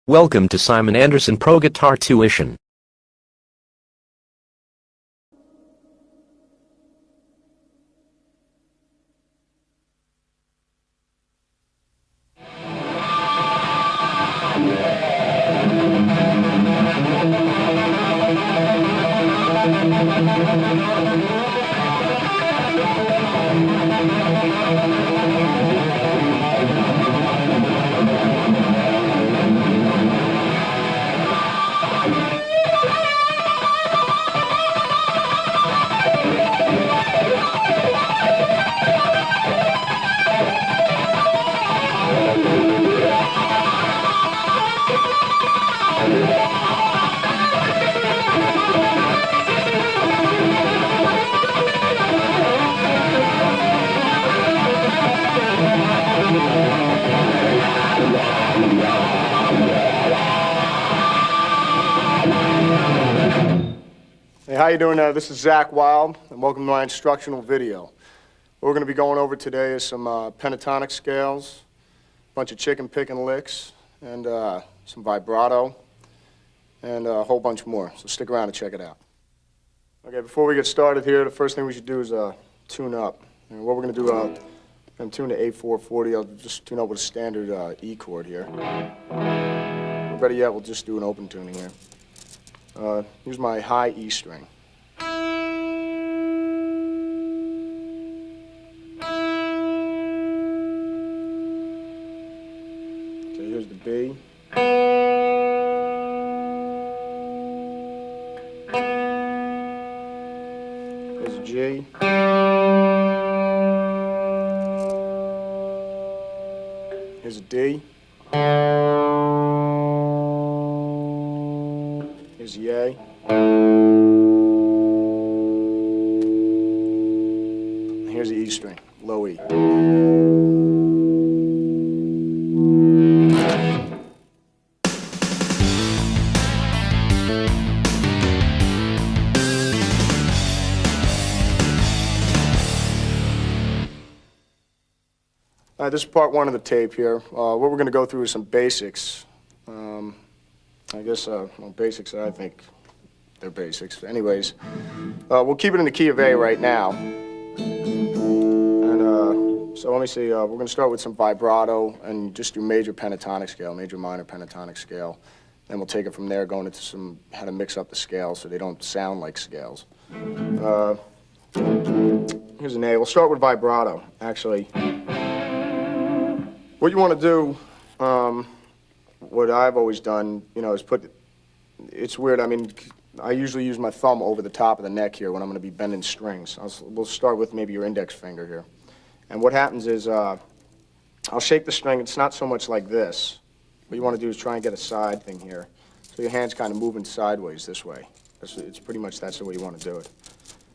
Welcome to Simon Anderson Pro Guitar Tuition. Hey, how you doing? This is Zakk Wylde, and welcome to my instructional video. What we're going to be going over today is some pentatonic scales, a bunch of chicken picking licks, and some vibrato, and a whole bunch more. So stick around and check it out. Okay, before we get started here, the first thing we should do is tune up. And what we're going to do, I'm going to tune to A440. I'll just tune up with a standard E chord here. Or better yet, we'll just do an open tuning here. Use my high E string. Okay, here's the B. Here's a G. Here's a D. Here's the A. And here's the E string, low E. All right, this is part one of the tape here. What we're going to go through is some basics. I guess, basics, I think they're basics. Anyways, we'll keep it in the key of A right now. And so let me see, we're going to start with some vibrato and just do major pentatonic scale, major minor pentatonic scale. Then we'll take it from there, going into how to mix up the scales so they don't sound like scales. Here's an A. We'll start with vibrato, actually. What you want to do, what I've always done, is it's weird, I usually use my thumb over the top of the neck here when I'm going to be bending strings. We'll start with maybe your index finger here. And what happens is, I'll shake the string. It's not so much like this. What you want to do is try and get a side thing here. So your hand's kind of moving sideways this way. It's pretty much, that's the way you want to do it.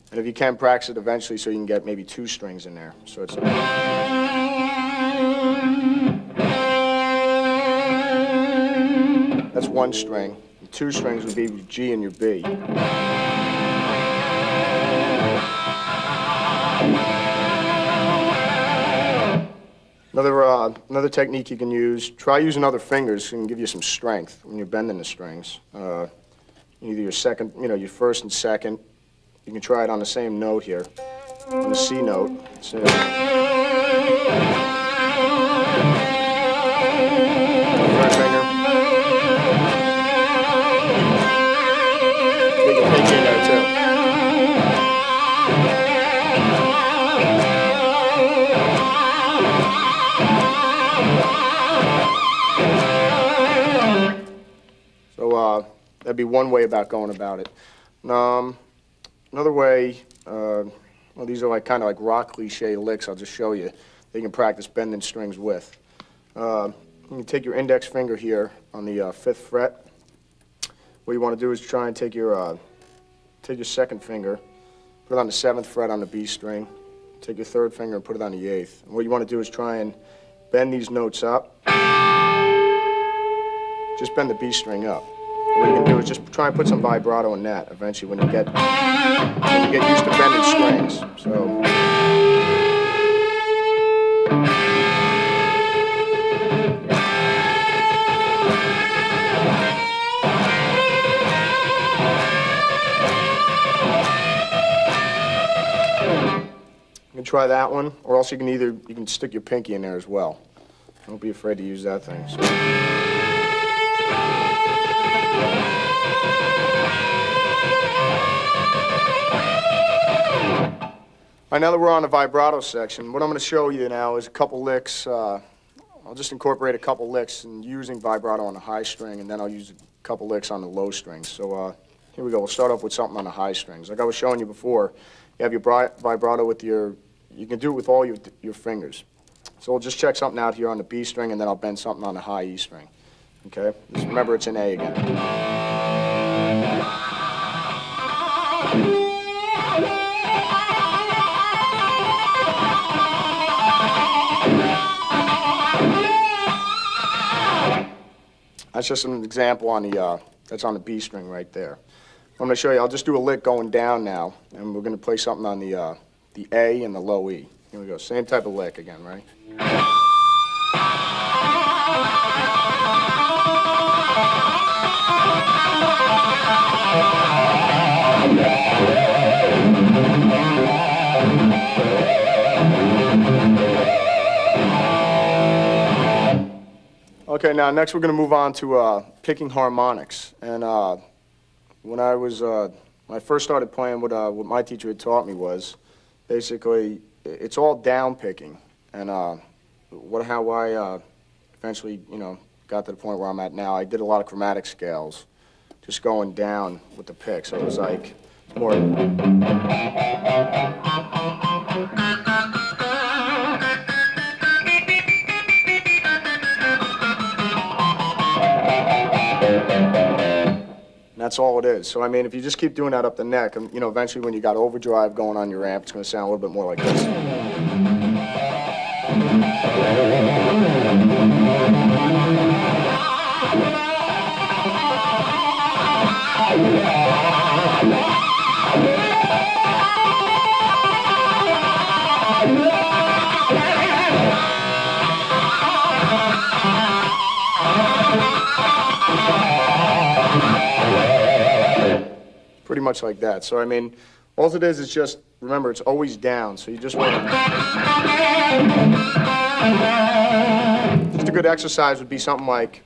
And if you can, practice it eventually so you can get maybe two strings in there. So it's... That's one string. And two strings would be your G and your B. Another technique you can use, try using other fingers. It can give you some strength when you're bending the strings. Either your second, your first and second. You can try it on the same note here, on the C note. So, front finger. Get your pinky in there too. So that'd be one way about going about it. Another way, well, these are kind of like rock cliche licks. I'll just show you. That you can practice bending strings with. You can take your index finger here on the 5th fret. What you want to do is try and take your second finger, put it on the 7th fret on the B string. Take your 3rd finger and put it on the 8th. And what you want to do is try and bend these notes up. Just bend the B string up. And what you can do is just try and put some vibrato in that eventually when you get used to bending strings. So. try that one, or else you can stick your pinky in there as well. Don't be afraid to use that thing. So. All right, now that we're on the vibrato section, what I'm going to show you now is a couple licks. I'll just incorporate a couple licks and using vibrato on the high string, and then I'll use a couple licks on the low strings. So here we go. We'll start off with something on the high strings. Like I was showing you before, you have your vibrato with you can do it with all your fingers. So we'll just check something out here on the B string, and then I'll bend something on the high E string. Okay? Just remember it's an A again. That's just an example on the, that's on the B string right there. I'm going to show you, I'll just do a lick going down now, and we're going to play something on the A and the low E. Here we go, same type of lick again, right? Okay, now next we're going to move on to picking harmonics. And when I first started playing, what my teacher had taught me was basically it's all down picking. And how I eventually, got to the point where I'm at now, I did a lot of chromatic scales, just going down with the pick. So it was like more. That's all it is. So, I mean, if you just keep doing that up the neck, eventually when you got overdrive going on your amp, it's going to sound a little bit more like this. Pretty much like that. So, I mean, all it is just, remember, it's always down. So you just want to... Just a good exercise would be something like...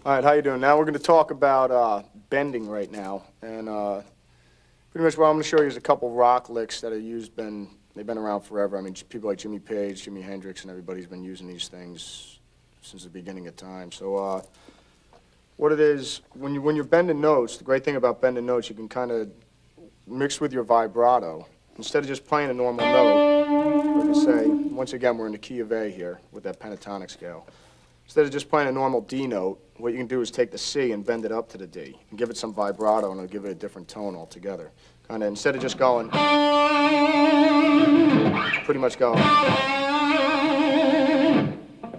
All right, how you doing? Now we're going to talk about bending right now, and pretty much what I'm going to show you is a couple rock licks that are used. They've been around forever. I mean, people like Jimmy Page, Jimi Hendrix, and everybody's been using these things since the beginning of time. So, what it is when you're bending notes, the great thing about bending notes, you can kind of mix with your vibrato instead of just playing a normal note. Like I say, once again, we're in the key of A here with that pentatonic scale. Instead of just playing a normal D note, what you can do is take the C and bend it up to the D and give it some vibrato, and it'll give it a different tone altogether. Kind of instead of just going, pretty much going.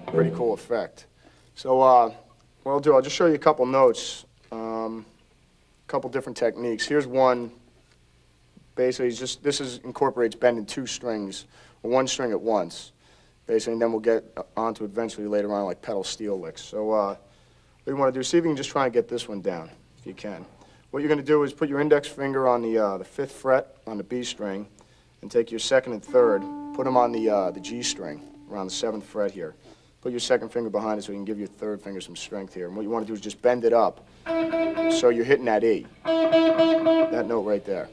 Pretty cool effect. So what I'll do, I'll just show you a couple notes, a couple different techniques. Here's one. Basically, this incorporates bending two strings, or one string at once. Basically, and then we'll get onto eventually later on like pedal steel licks. So what you want to do, see if you can just try and get this one down, if you can. What you're going to do is put your index finger on the 5th fret on the B string, and take your 2nd and 3rd, put them on the G string, around the 7th fret here. Put your 2nd finger behind it so you can give your 3rd finger some strength here. And what you want to do is just bend it up so you're hitting that E, that note right there.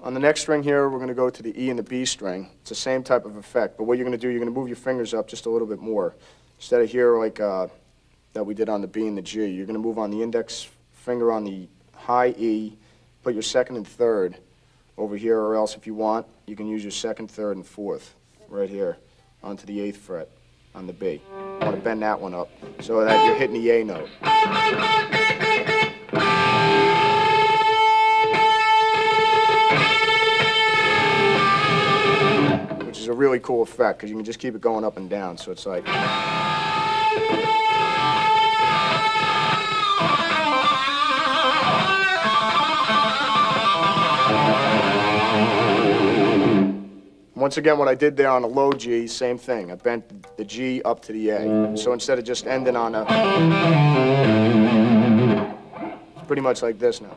On the next string here, we're going to go to the E and the B string. It's the same type of effect, but what you're going to do, you're going to move your fingers up just a little bit more. Instead of here like that we did on the B and the G, you're going to move on the index finger on the high E, put your 2nd and 3rd over here, or else if you want, you can use your 2nd, 3rd, and 4th right here onto the 8th fret on the B. You want to bend that one up so that you're hitting the A note. a really cool effect because you can just keep it going up and down. So it's like. Once again, what I did there on a low G, same thing. I bent the G up to the A. So instead of just ending on a, it's pretty much like this now.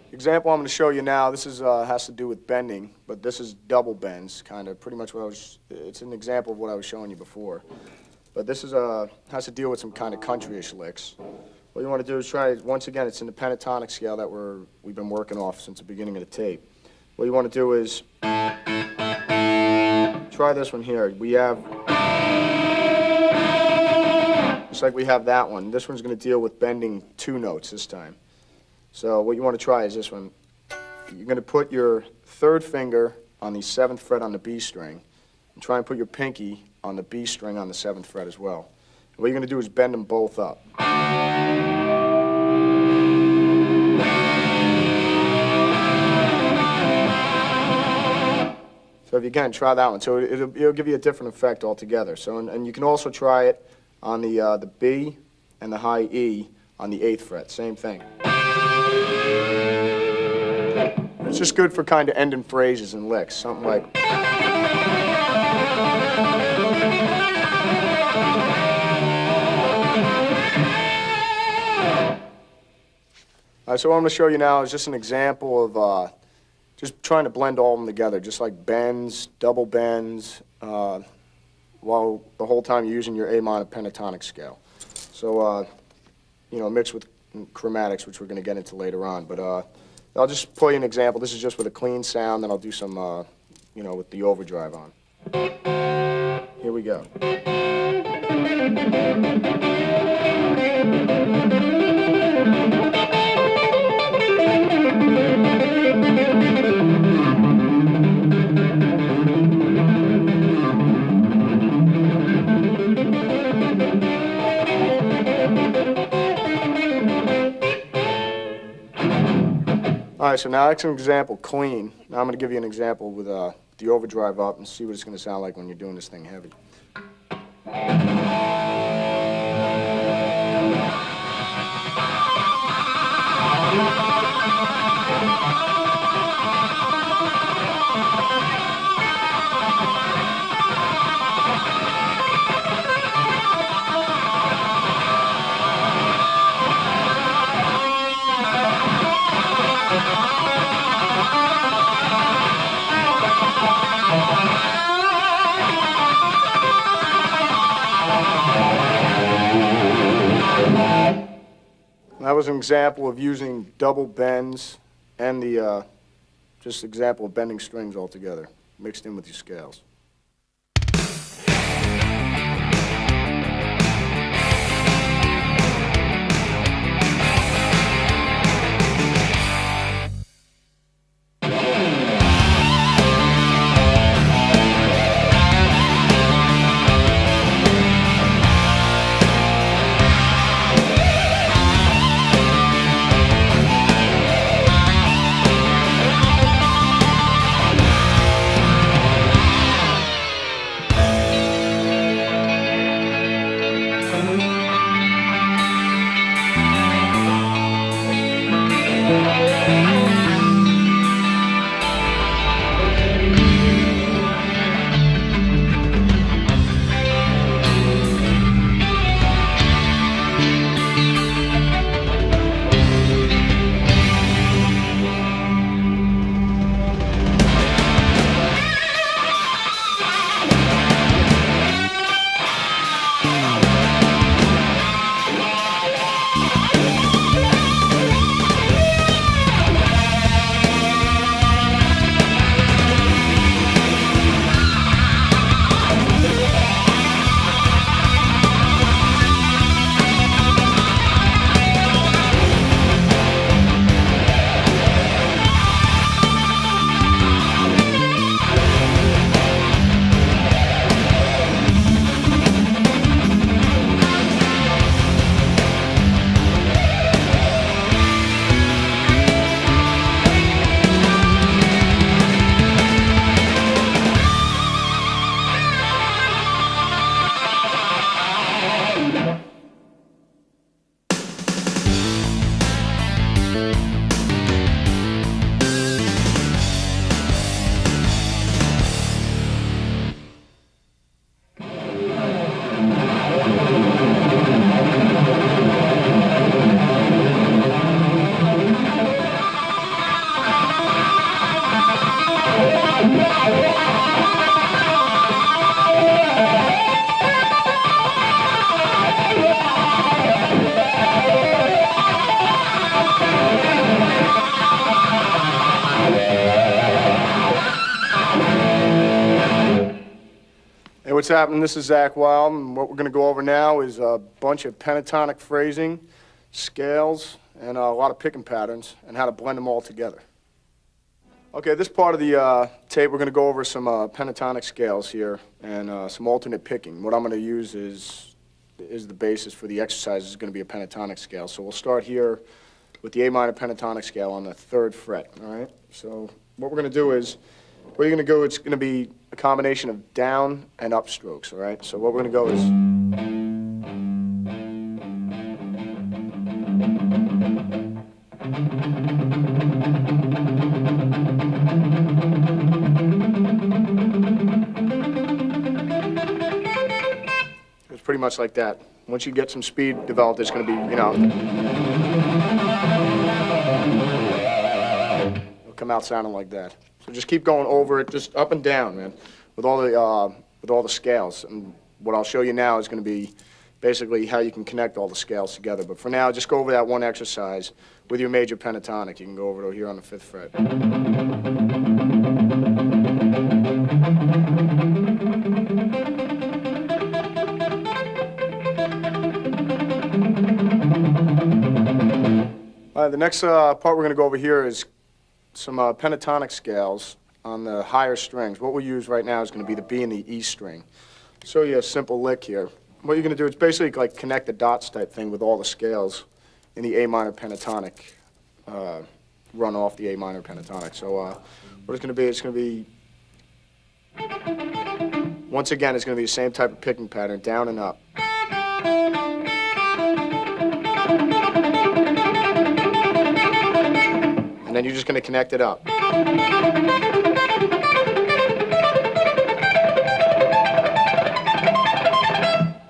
The example I'm going to show you now, this is has to do with bending, but this is double bends, kind of pretty much what I was, it's an example of what I was showing you before. But this is has to deal with some kind of country-ish licks. What you want to do is try, once again, it's in the pentatonic scale that we've been working off since the beginning of the tape. What you want to do is try this one here. We have, just like we have that one, this one's going to deal with bending 2 notes this time. So what you want to try is this one. You're going to put your 3rd finger on the 7th fret on the B string, and try and put your pinky on the B string on the 7th fret as well. And what you're going to do is bend them both up. So if you can, try that one. So it'll give you a different effect altogether. So and you can also try it on the B and the high E on the 8th fret. Same thing. It's just good for kind of ending phrases and licks. Something like. So what I'm going to show you now is just an example of just trying to blend all of them together, just like bends, double bends, while the whole time you're using your A minor pentatonic scale. So, you know, mixed with chromatics, which we're going to get into later on. But I'll just play you an example. This is just with a clean sound, then I'll do some, you know, with the overdrive on. Here we go. All right, so now that's an example, clean. Now I'm going to give you an example with the overdrive up and see what it's going to sound like when you're doing this thing heavy. That was an example of using double bends and the just example of bending strings all together, mixed in with your scales. what's happening? This is Zakk Wylde, and what we're going to go over now is a bunch of pentatonic phrasing, scales, and a lot of picking patterns, and how to blend them all together. Okay, this part of the tape, we're going to go over some pentatonic scales here, and some alternate picking. What I'm going to use is the basis for the exercise is going to be a pentatonic scale. So we'll start here with the A minor pentatonic scale on the 3rd fret, all right? So what we're going to do is, where you're going to go, it's going to be a combination of down and up strokes, all right? So what we're going to go is... It's pretty much like that. Once you get some speed developed, it's going to be, you know... It'll come out sounding like that. So just keep going over it, just up and down, man, with all the scales. And what I'll show you now is going to be basically how you can connect all the scales together. But for now, just go over that one exercise with your major pentatonic. You can go over to here on the 5th fret. All right, the next part we're going to go over here is some pentatonic scales on the higher strings. What we'll use right now is going to be the B and the E string. Show you a simple lick here. What you're going to do is basically like connect the dots type thing with all the scales in the A minor pentatonic, run off the A minor pentatonic. So what it's going to be, once again, it's going to be the same type of picking pattern, down and up. And then you're just going to connect it up.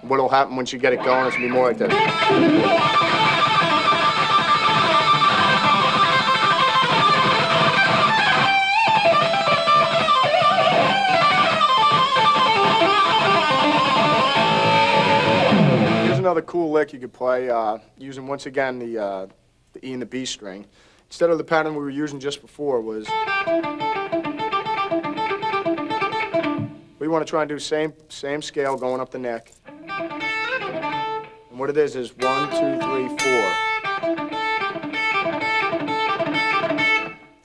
What'll happen once you get it going is going to be more like this. Here's another cool lick you could play using, once again, the E and the B string. Instead of the pattern we were using just before was, we want to try and do same scale going up the neck. And what it is 1, 2, 3, 4.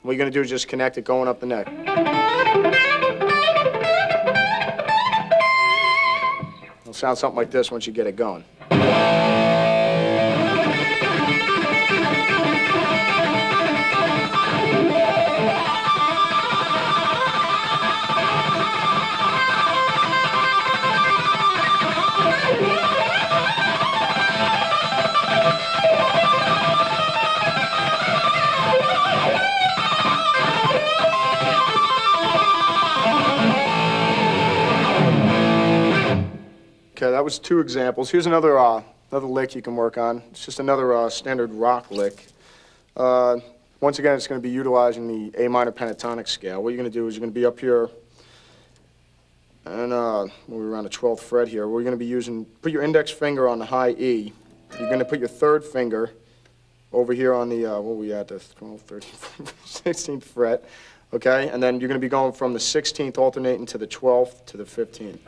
What you're going to do is just connect it going up the neck. It'll sound something like this once you get it going. Okay, that was 2 examples. Here's another lick you can work on. It's just another standard rock lick. Once again, it's going to be utilizing the A minor pentatonic scale. What you're going to do is you're going to be up here, and we're around the 12th fret here. We're going to be using, put your index finger on the high E. You're going to put your 3rd finger over here on the, what were we at, the 12th, 13th, 16th fret. Okay, and then you're going to be going from the 16th alternating to the 12th to the 15th.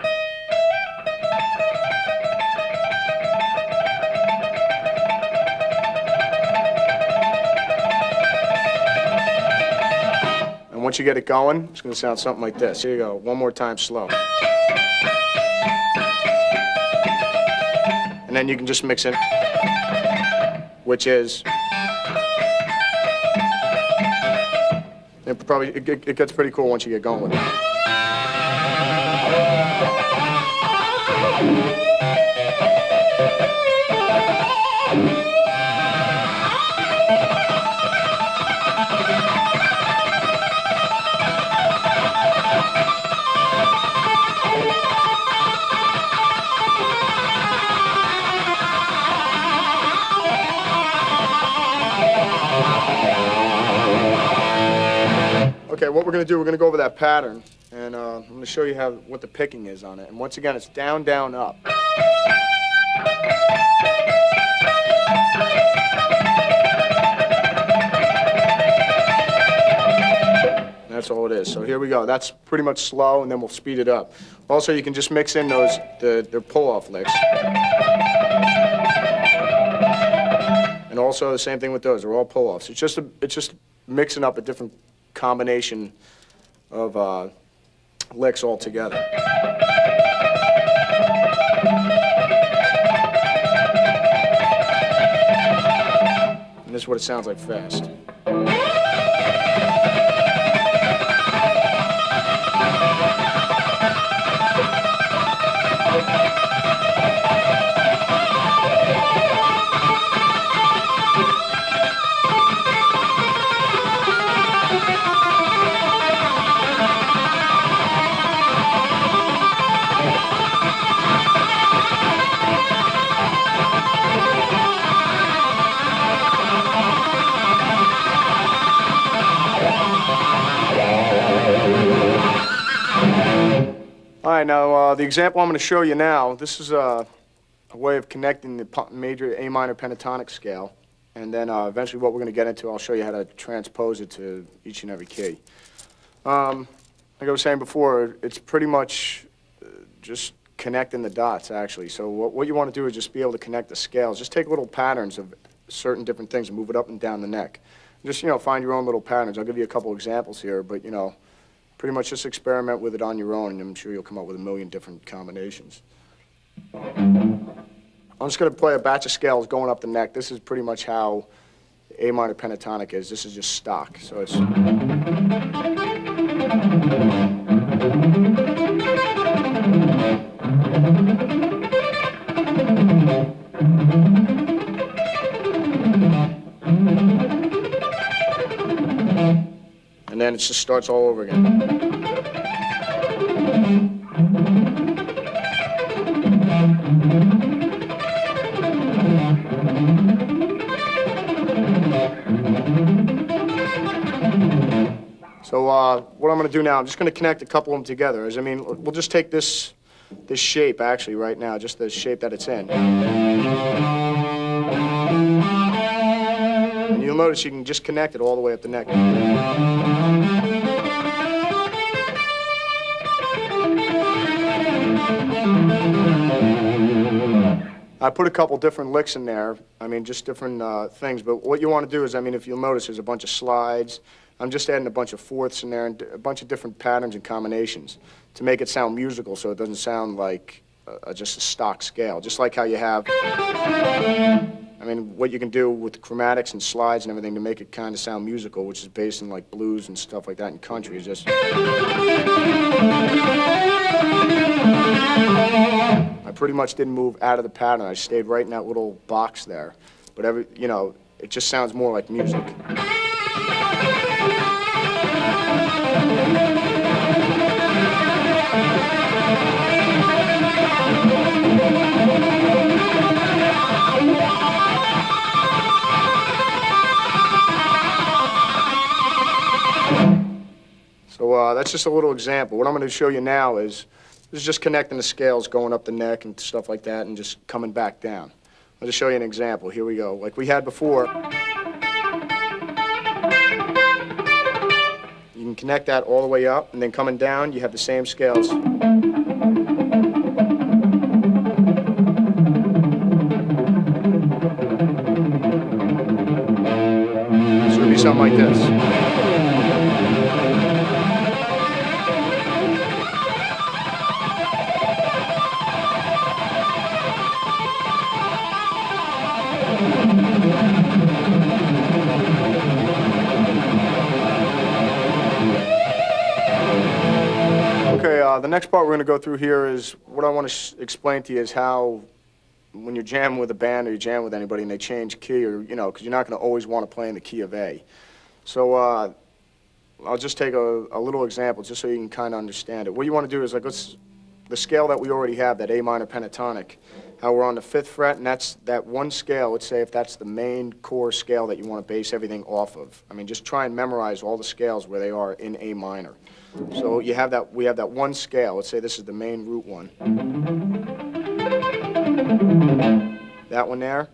Once you get it going, it's going to sound something like this. Here you go. One more time, slow. And then you can just mix it, which is... It gets pretty cool once you get going with it. Okay, what we're going to do, we're going to go over that pattern, and I'm going to show you what the picking is on it. And once again, it's down, down, up. That's all it is. So here we go. That's pretty much slow, and then we'll speed it up. Also, you can just mix in their pull-off licks. And also the same thing with those. They're all pull-offs. It's just mixing up a different combination of licks all together. And this is what it sounds like fast. All right, now the example I'm going to show you now, this is a way of connecting the major A minor pentatonic scale, and then eventually what we're going to get into, I'll show you how to transpose it to each and every key. Like I was saying before, it's pretty much just connecting the dots, actually. So what you want to do is just be able to connect the scales. Just take little patterns of certain different things and move it up and down the neck. Just, find your own little patterns. I'll give you a couple examples here, but, pretty much just experiment with it on your own, and I'm sure you'll come up with a million different combinations. I'm just going to play a batch of scales going up the neck. This is pretty much how A minor pentatonic is. This is just stock. So it's... And then it just starts all over again. So what I'm going to do now, I'm just going to connect a couple of them together. We'll just take this shape actually right now, just the shape that it's in. And you'll notice you can just connect it all the way up the neck. I put a couple different licks in there, just different things, but what you want to do is, if you'll notice, there's a bunch of slides. I'm just adding a bunch of fourths in there and a bunch of different patterns and combinations to make it sound musical so it doesn't sound like just a stock scale. Just like how you have, what you can do with chromatics and slides and everything to make it kind of sound musical, which is based in like blues and stuff like that in country, is just... I pretty much didn't move out of the pattern. I stayed right in that little box there. But it just sounds more like music. So that's just a little example. What I'm going to show you now is just connecting the scales going up the neck and stuff like that and just coming back down. I'll just show you an example. Here we go. Like we had before. You can connect that all the way up, and then coming down, you have the same scales. It's going to be something like this. The next part we're going to go through here is what I want to explain to you is how when you're jamming with a band or you jam with anybody and they change key, or because you're not going to always want to play in the key of A. So I'll just take a little example just so you can kind of understand it. What you want to do is the scale that we already have, that A minor pentatonic, how we're on the 5th fret, and that's that one scale. Let's say if that's the main core scale that you want to base everything off of. Just try and memorize all the scales where they are in A minor. So we have that one scale. Let's say this is the main root one. That one there,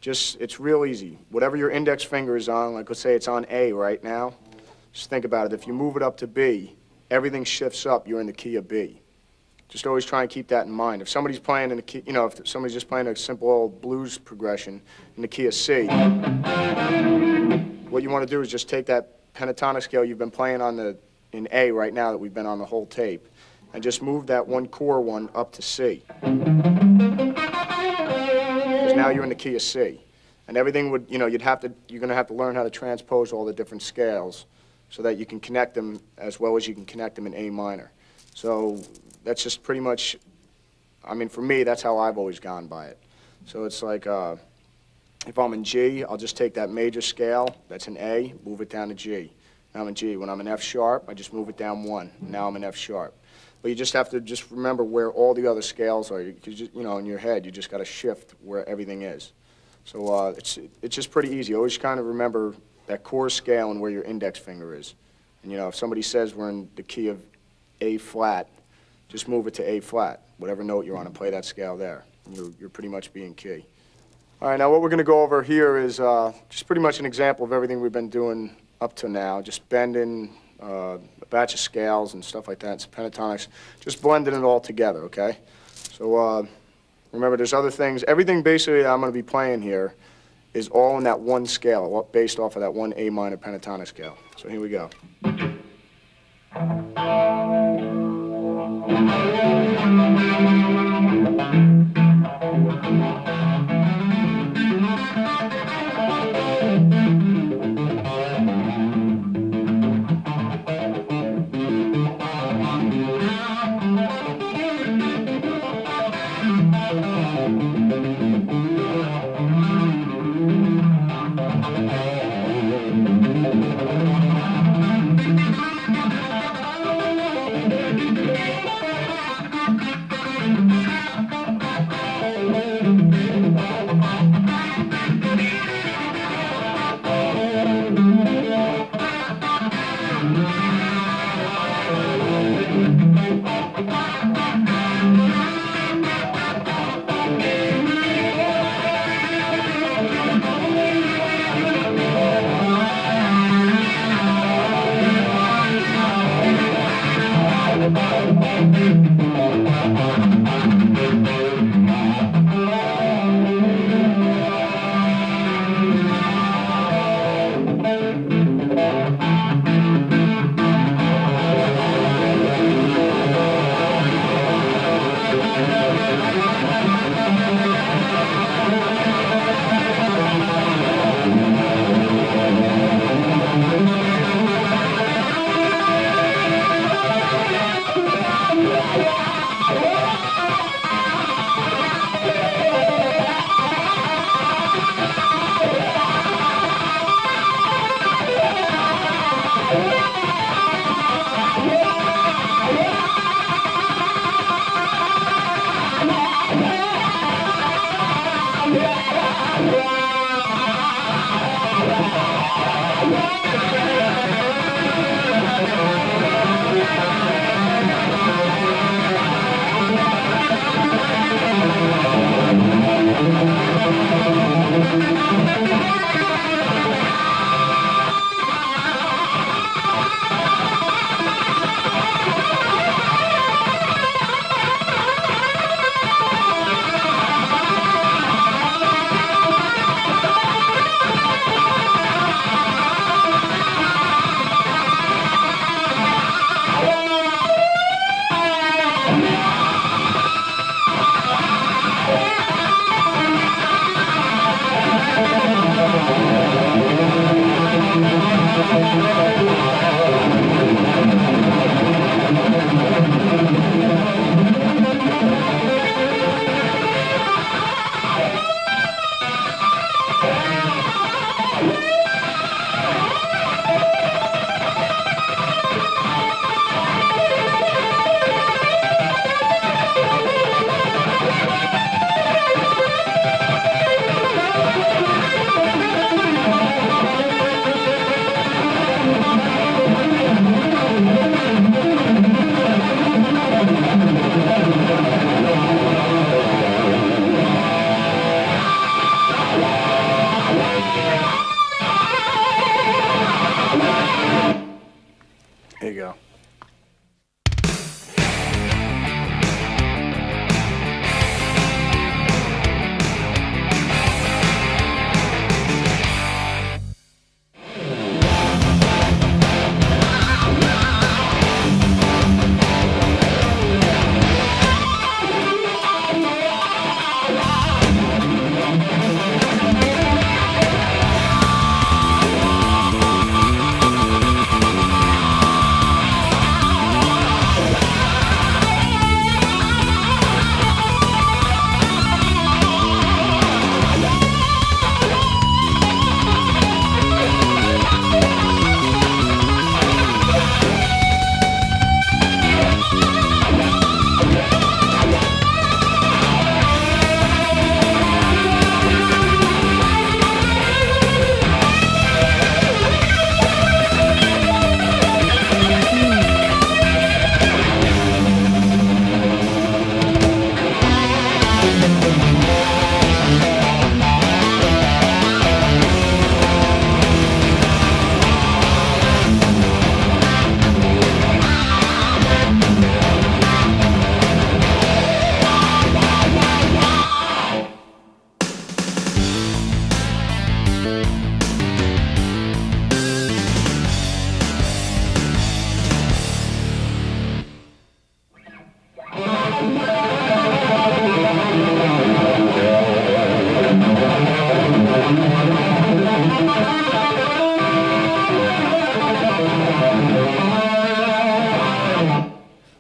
it's real easy. Whatever your index finger is on, like let's say it's on A right now, Just think about it. If you move it up to B, everything shifts up. You're in the key of B. Just always try and keep that in mind. If somebody's playing in the key, if somebody's just playing a simple old blues progression in the key of C, what you want to do is just take that pentatonic scale you've been playing in A right now that we've been on the whole tape, and just move that one core one up to C. Because now you're in the key of C. And everything would, you're going to have to learn how to transpose all the different scales so that you can connect them as well as you can connect them in A minor. So that's just pretty much, for me, that's how I've always gone by it. So it's like, if I'm in G, I'll just take that major scale that's in A, move it down to G. Now I'm in G. When I'm in F sharp, I just move it down one. Now I'm in F sharp. But you just have to just remember where all the other scales are. In your head, you just got to shift where everything is. So it's just pretty easy. Always kind of remember that core scale and where your index finger is. And if somebody says we're in the key of A flat, just move it to A flat, whatever note you're on, and play that scale there. And you're pretty much being key. All right, now what we're going to go over here is just pretty much an example of everything we've been doing up to now, just bending a batch of scales and stuff like that, and some pentatonics, just blending it all together, okay? So remember, there's other things. Everything basically that I'm going to be playing here is all in that one scale, based off of that one A minor pentatonic scale. So here we go.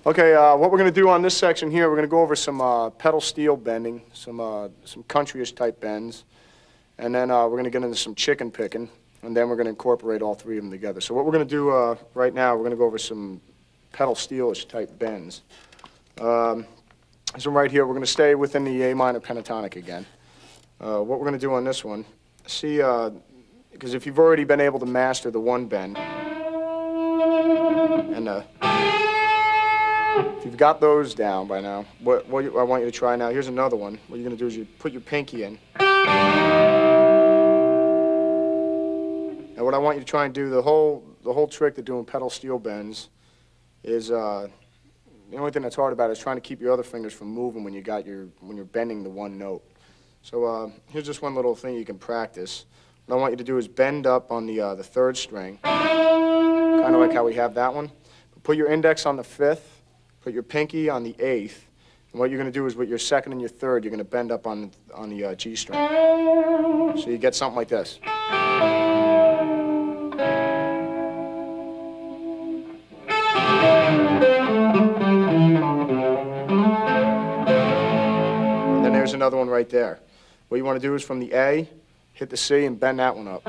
Okay, what we're going to do on this section here, we're going to go over some pedal steel bending, some country-ish type bends, and then we're going to get into some chicken picking, and then we're going to incorporate all three of them together. So what we're going to do right now, we're going to go over some pedal steel-ish type bends. So right here, we're going to stay within the A minor pentatonic again. What we're going to do on this one, see, because if you've already been able to master the one bend, and if you've got those down by now, what I want you to try now, here's another one. What you're going to do is you put your pinky in. And what I want you to try and do, the whole trick to doing pedal steel bends is, the only thing that's hard about it is trying to keep your other fingers from moving when you're bending the one note. So here's just one little thing you can practice. What I want you to do is bend up on the third string, kind of like how we have that one. Put your index on the fifth. Put your pinky on the eighth, and what you're going to do is with your second and your third, you're going to bend up on the G string. So you get something like this. And then there's another one right there. What you want to do is from the A, hit the C, and bend that one up.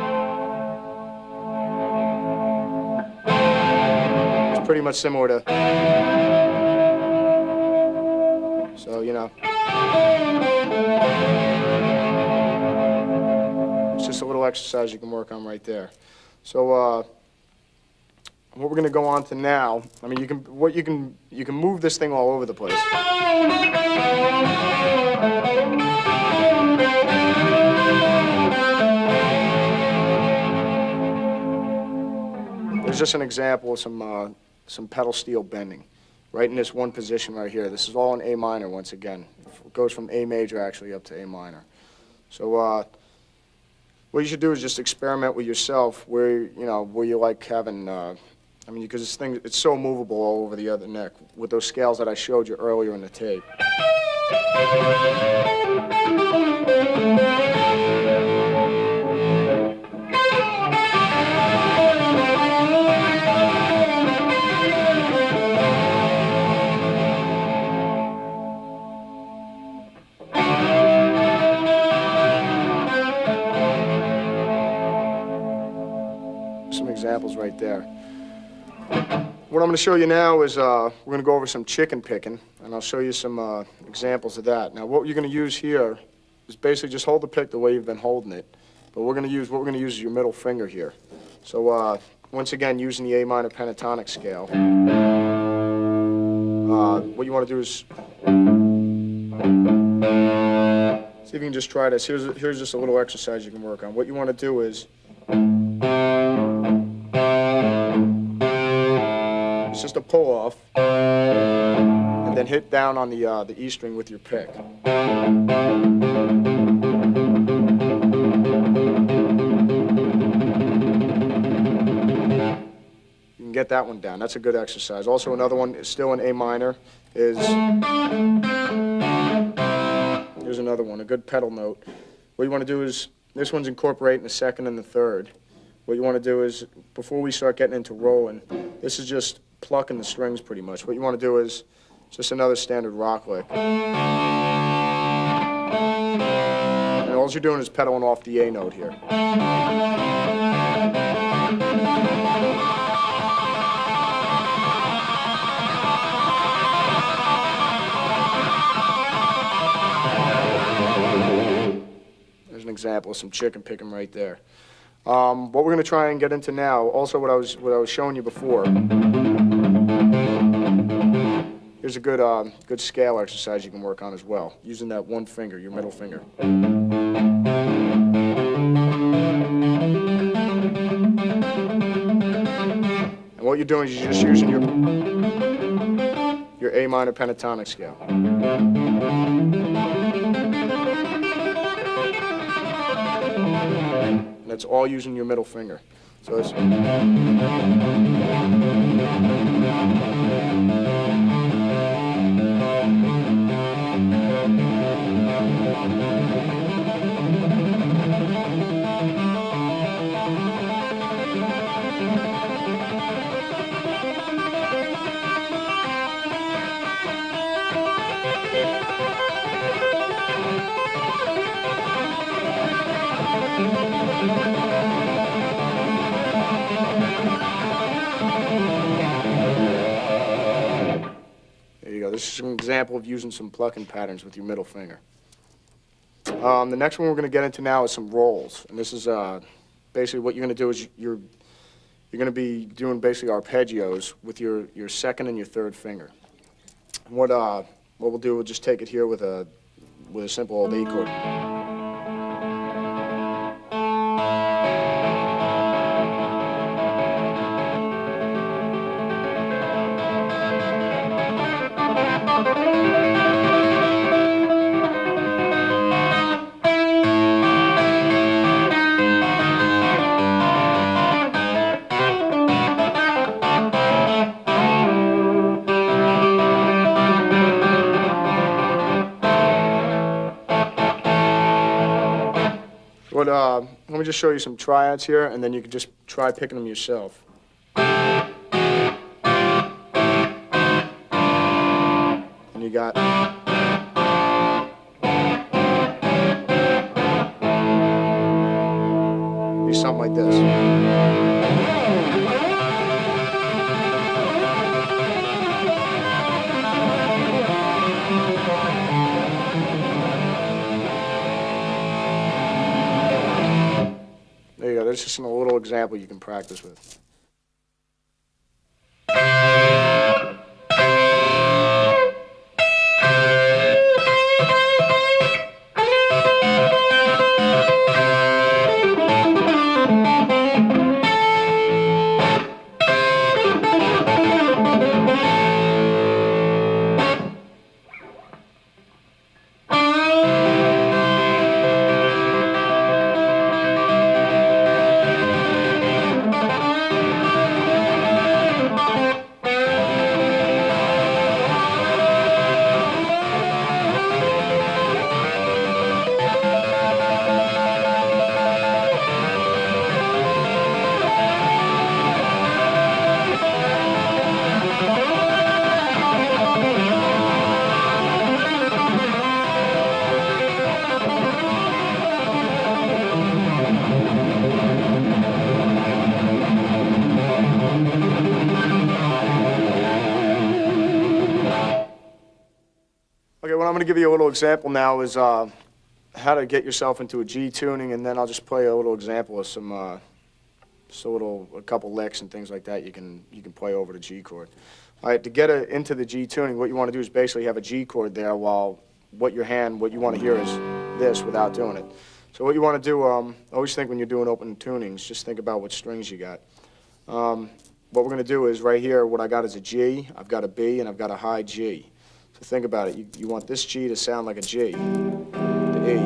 It's pretty much similar to... So, you know, it's just a little exercise you can work on right there. So, what we're going to go on to now, I mean, you can move this thing all over the place. There's just an example of some pedal steel bending. Right in this one position right here. This is all in A minor once again. It goes from A major actually up to A minor. So what you should do is just experiment with yourself where you like having, I mean, because this thing, it's so movable all over the other neck with those scales that I showed you earlier in the tape. Some examples right there. What I'm going to show you now is we're going to go over some chicken picking, and I'll show you some examples of that. Now, what you're going to use here is basically just hold the pick the way you've been holding it, but what we're going to use is your middle finger here. So once again, using the A minor pentatonic scale, what you want to do is see if you can just try this. Here's just a little exercise you can work on. What you want to do is it's just a pull off, and then hit down on the E string with your pick. You can get that one down. That's a good exercise. Also, another one is still in A minor is, here's another one, a good pedal note. What you want to do is, this one's incorporating the second and the third. What you want to do is, before we start getting into rolling, this is just plucking the strings pretty much. What you want to do is just another standard rock lick. And all you're doing is pedaling off the A note here. There's an example of some chicken picking right there. What we're going to try and get into now, also what I was showing you before. Here's Here's a good, good scale exercise you can work on as well, using that one finger, your middle finger. And what you're doing is you're just using your A minor pentatonic scale. And that's all using your middle finger. So it's this is an example of using some plucking patterns with your middle finger. The next one we're going to get into now is some rolls, and this is basically what you're going to do is you're going to be doing basically arpeggios with your second and your third finger. And what we'll do, we'll just take it here with a simple old A chord. Let me just show you some triads here, and then you can just try picking them yourself. And you got... be something like this. There you go. There's just a little example you can practice with. Okay, what I'm going to give you a little example now is how to get yourself into a G tuning, and then I'll just play a little example of some, a couple licks and things like that you can play over the G chord. All right, to get into the G tuning, what you want to do is basically have a G chord there while what you want to hear is this without doing it. So what you want to do, always think when you're doing open tunings, just think about what strings you got. What we're going to do is right here, what I got is a G, I've got a B, and I've got a high G. So think about it. You want this G to sound like a G, the E.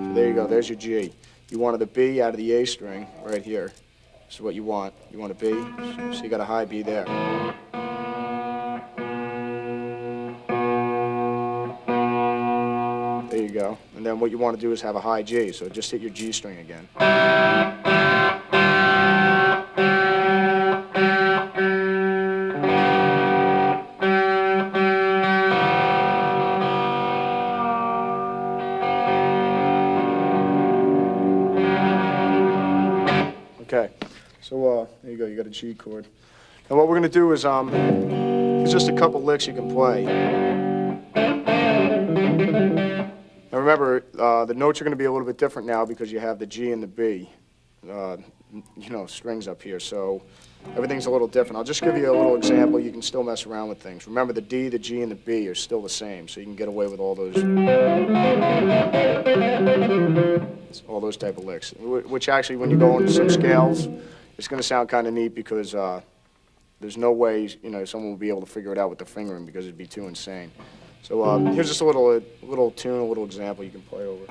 So there you go. There's your G. You wanted the B out of the A string right here. This is what you want. You want a B, so you got a high B there. There you go. And then what you want to do is have a high G, so just hit your G string again. Okay, so there you go, you got a G chord. And what we're going to do is, there's just a couple licks you can play. Now remember, the notes are going to be a little bit different now because you have the G and the B, strings up here. So Everything's a little different. I'll just give you a little example. You can still mess around with things. Remember, the D, the G, and the B are still the same, so you can get away with all those type of licks. Which actually, when you go into some scales, it's going to sound kind of neat because there's no way someone will be able to figure it out with the fingering because it'd be too insane. So here's just a little tune, a little example you can play over.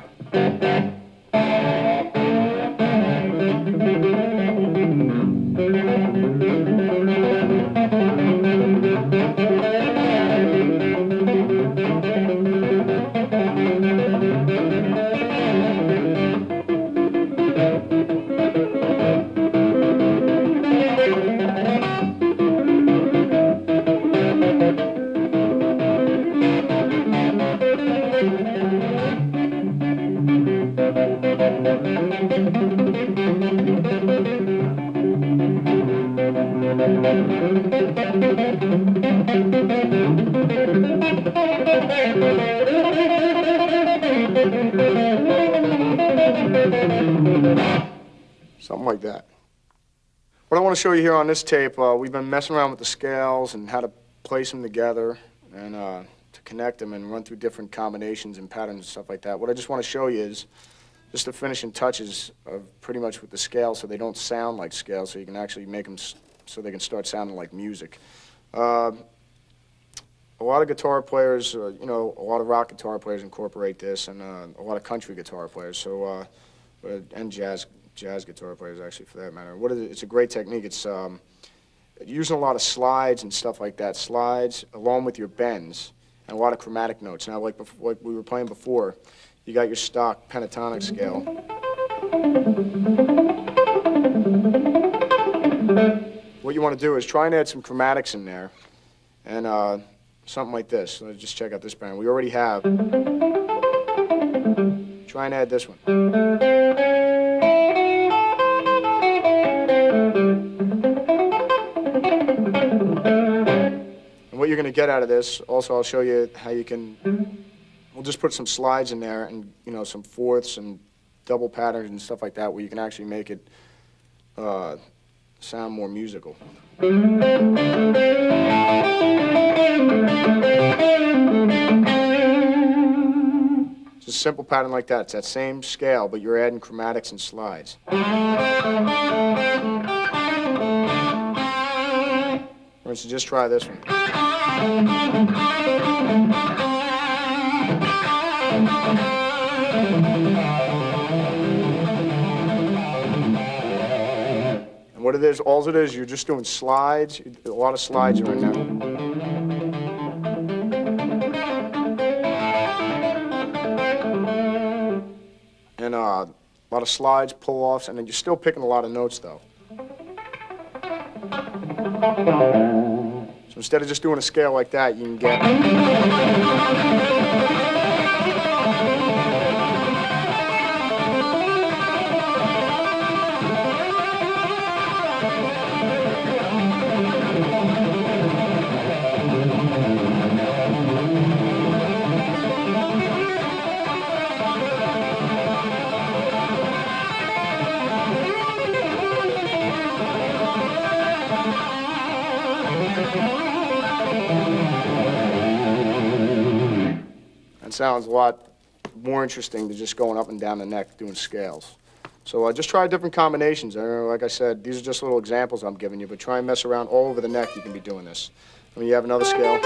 Something like that. What I want to show you here on this tape, we've been messing around with the scales and how to place them together and to connect them and run through different combinations and patterns and stuff like that. What I just want to show you is just the finishing touches of pretty much with the scales so they don't sound like scales, so you can actually make them so they can start sounding like music. A lot of guitar players, a lot of rock guitar players incorporate this, and a lot of country guitar players, and jazz guitar players, actually, for that matter. It's a great technique. It's using a lot of slides and stuff like that. Slides along with your bends and a lot of chromatic notes. Now, like we were playing before, you got your stock pentatonic scale. What you want to do is try and add some chromatics in there, and something like this. Let's just check out this band. We already have. Try and add this one. And what you're going to get out of this, also I'll show you how you can, we'll just put some slides in there and, some fourths and double patterns and stuff like that where you can actually make it sound more musical. It's a simple pattern like that. It's that same scale, but you're adding chromatics and slides. For instance, just try this one. And what it is, all it is, you're just doing slides. A lot of slides are in there. And a lot of slides, pull-offs, and then you're still picking a lot of notes, though. So instead of just doing a scale like that, you can get... It sounds a lot more interesting than just going up and down the neck doing scales. So just try different combinations. Like I said, these are just little examples I'm giving you, but try and mess around all over the neck. You can be doing this. When you have another scale,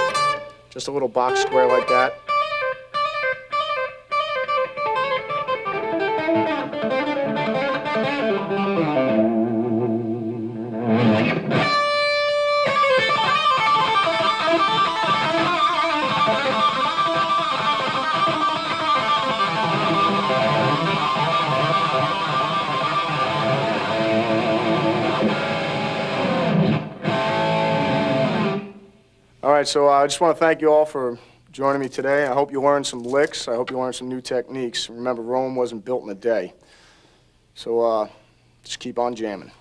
just a little box square like that. All right, so I just want to thank you all for joining me today. I hope you learned some licks. I hope you learned some new techniques. Remember, Rome wasn't built in a day. So just keep on jamming.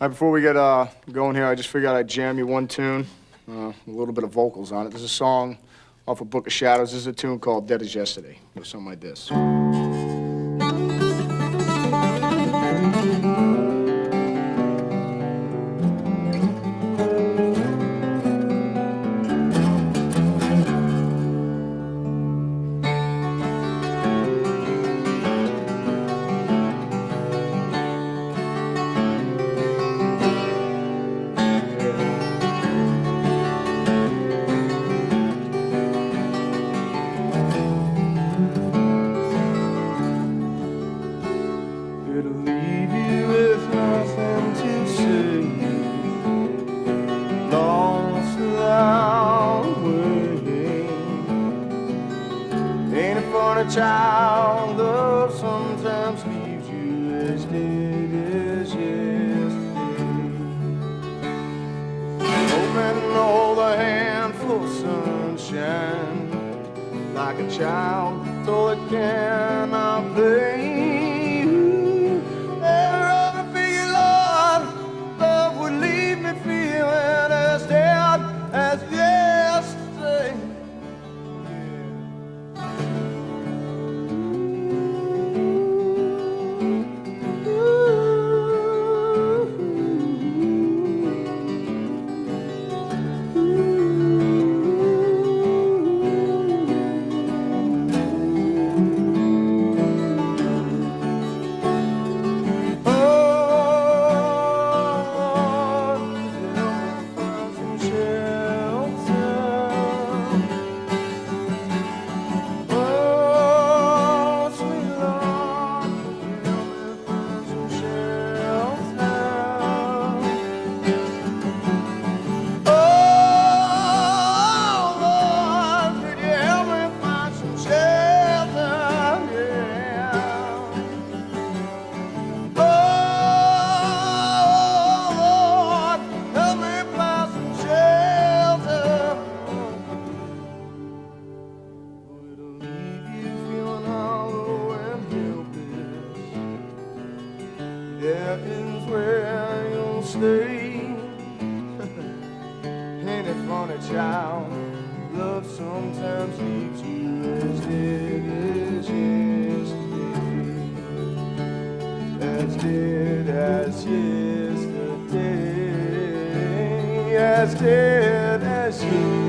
All right, before we get going here, I just figured I'd jam you one tune, a little bit of vocals on it. There's a song off of Book of Shadows. This is a tune called Dead as Yesterday. It goes something like this. It'll leave you with nothing to say, lost without waiting. Ain't it funny, child, love sometimes leaves you as dead as yesterday. Hoping to hold a handful of sunshine, like a child told it cannot play. There is where you'll stay. Ain't it funny, child? Love sometimes leaves you as dead as yesterday. As dead as yesterday. As dead as yesterday.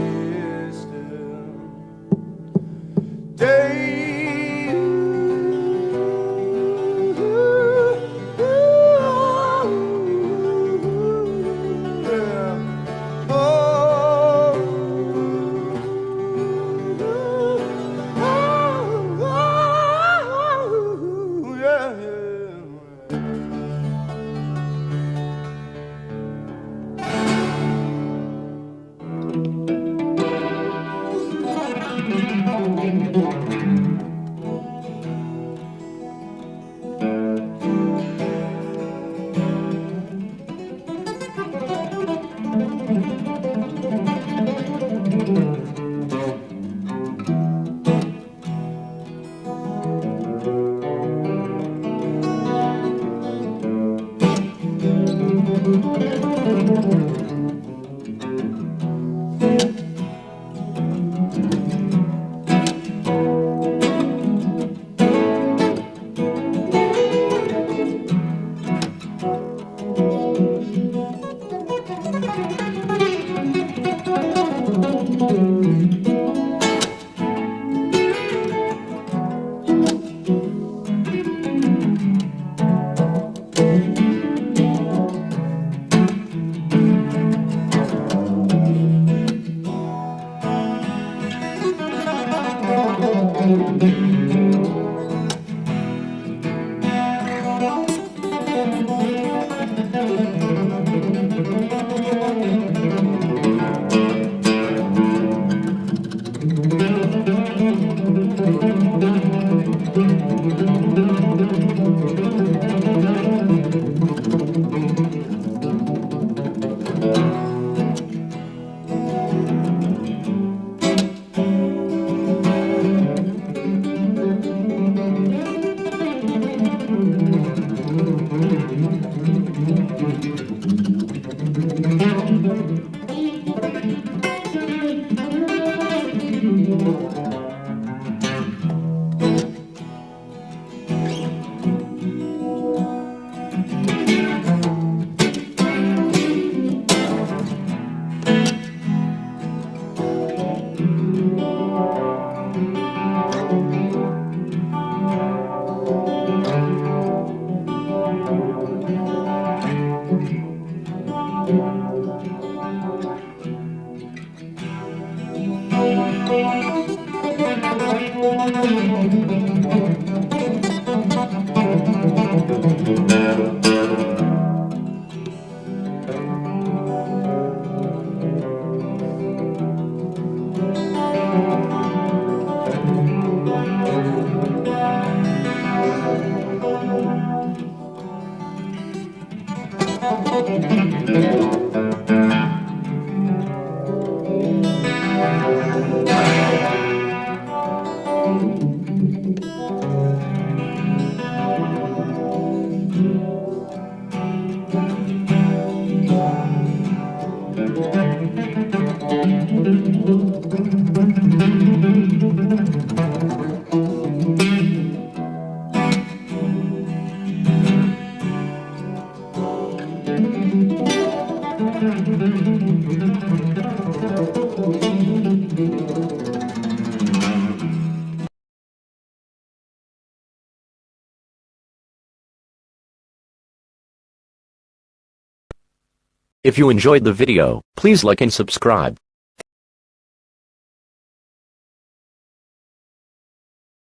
If you enjoyed the video, please like and subscribe.